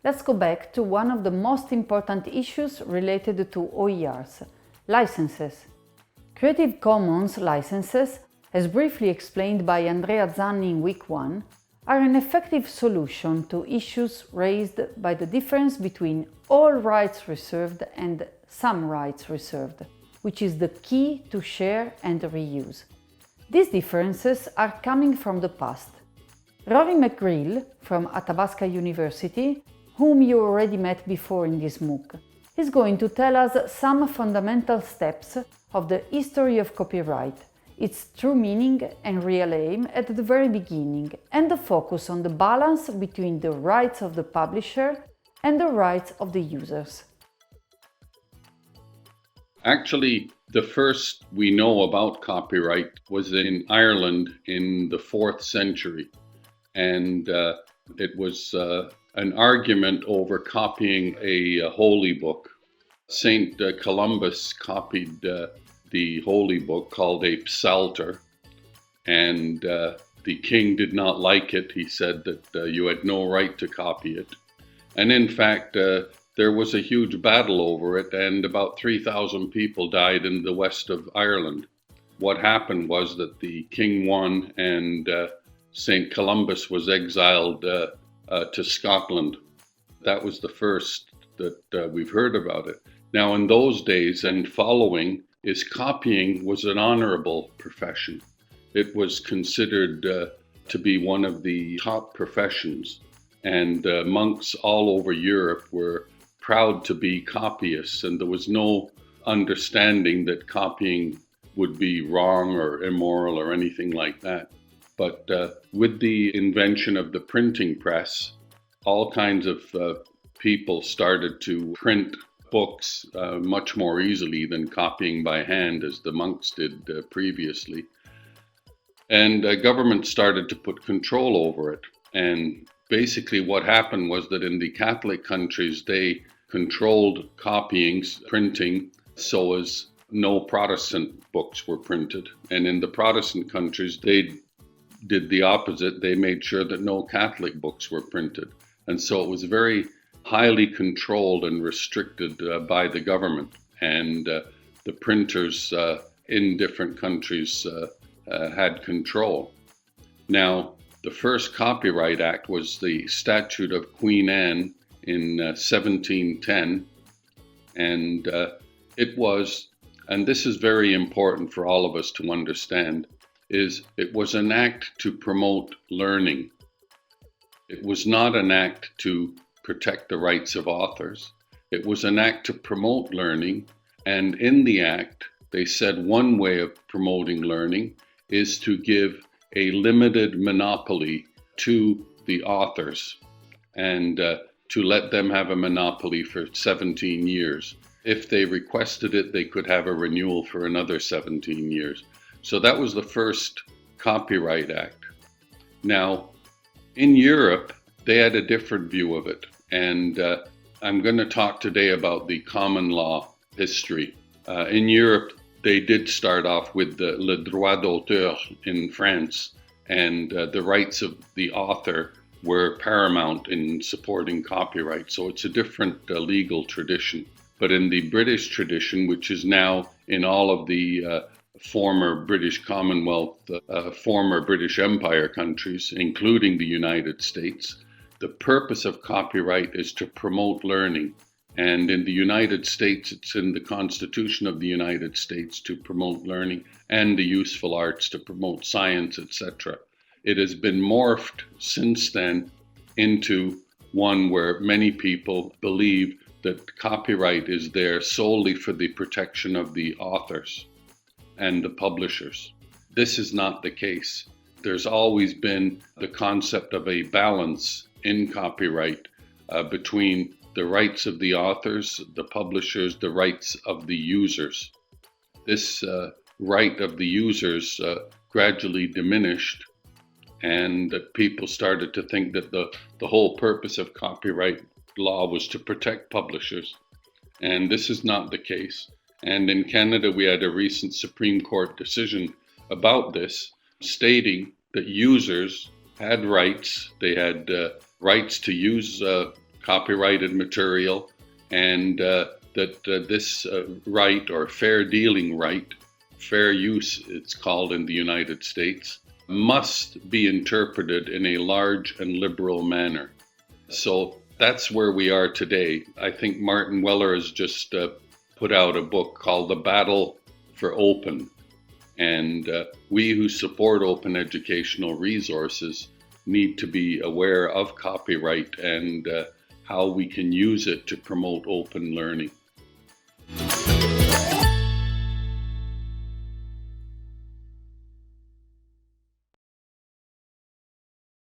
Let's go back to one of the most important issues related to OERs, licenses. Creative Commons licenses, as briefly explained by Andrea Zanni in week 1, are an effective solution to issues raised by the difference between all rights reserved and some rights reserved, which is the key to share and reuse. These differences are coming from the past. Rory McGreal from Athabasca University, whom you already met before in this MOOC, is going to tell us some fundamental steps of the history of copyright, its true meaning and real aim at the very beginning, and the focus on the balance between the rights of the publisher and the rights of the users. Actually, the first we know about copyright was in Ireland in the 4th century. And it was an argument over copying a holy book. Saint Columbus copied the holy book called a psalter, and the king did not like it. He said that you had no right to copy it. And in fact, there was a huge battle over it, and about 3,000 people died in the west of Ireland. What happened was that the king won, and St. Columbus was exiled to Scotland. That was the first that we've heard about it. Now, in those days and following, copying was an honorable profession. It was considered to be one of the top professions, and monks all over Europe were proud to be copyists, and there was no understanding that copying would be wrong or immoral or anything like that. But with the invention of the printing press, all kinds of people started to print books much more easily than copying by hand as the monks did previously. And government started to put control over it. And basically what happened was that in the Catholic countries, they controlled copying, printing, so as no Protestant books were printed. And in the Protestant countries, they did the opposite. They made sure that no Catholic books were printed. And so it was very highly controlled and restricted by the government. And the printers in different countries had control. Now, the first Copyright Act was the Statute of Queen Anne in 1710. And it was, and this is very important for all of us to understand, it was an act to promote learning. It was not an act to protect the rights of authors. It was an act to promote learning. And in the act, they said one way of promoting learning is to give a limited monopoly to the authors and to let them have a monopoly for 17 years. If they requested it, they could have a renewal for another 17 years. So that was the first Copyright Act. Now, in Europe, they had a different view of it. And I'm going to talk today about the common law history. In Europe, they did start off with the le droit d'auteur in France, and the rights of the author were paramount in supporting copyright. So it's a different legal tradition. But in the British tradition, which is now in all of the former British Commonwealth, former British Empire countries, including the United States, the purpose of copyright is to promote learning. And in the United States, it's in the Constitution of the United States to promote learning, and the useful arts to promote science, etc. It has been morphed since then into one where many people believe that copyright is there solely for the protection of the authors and the publishers. This is not the case. There's always been the concept of a balance in copyright between the rights of the authors, the publishers, the rights of the users. This right of the users gradually diminished, and that people started to think that the whole purpose of copyright law was to protect publishers. And this is not the case. And in Canada, we had a recent Supreme Court decision about this, stating that users had rights. They had rights to use copyrighted material, and that this right, or fair dealing right, fair use it's called in the United States, must be interpreted in a large and liberal manner. So that's where we are today. I think Martin Weller has just put out a book called The Battle for Open. And we who support open educational resources need to be aware of copyright and how we can use it to promote open learning.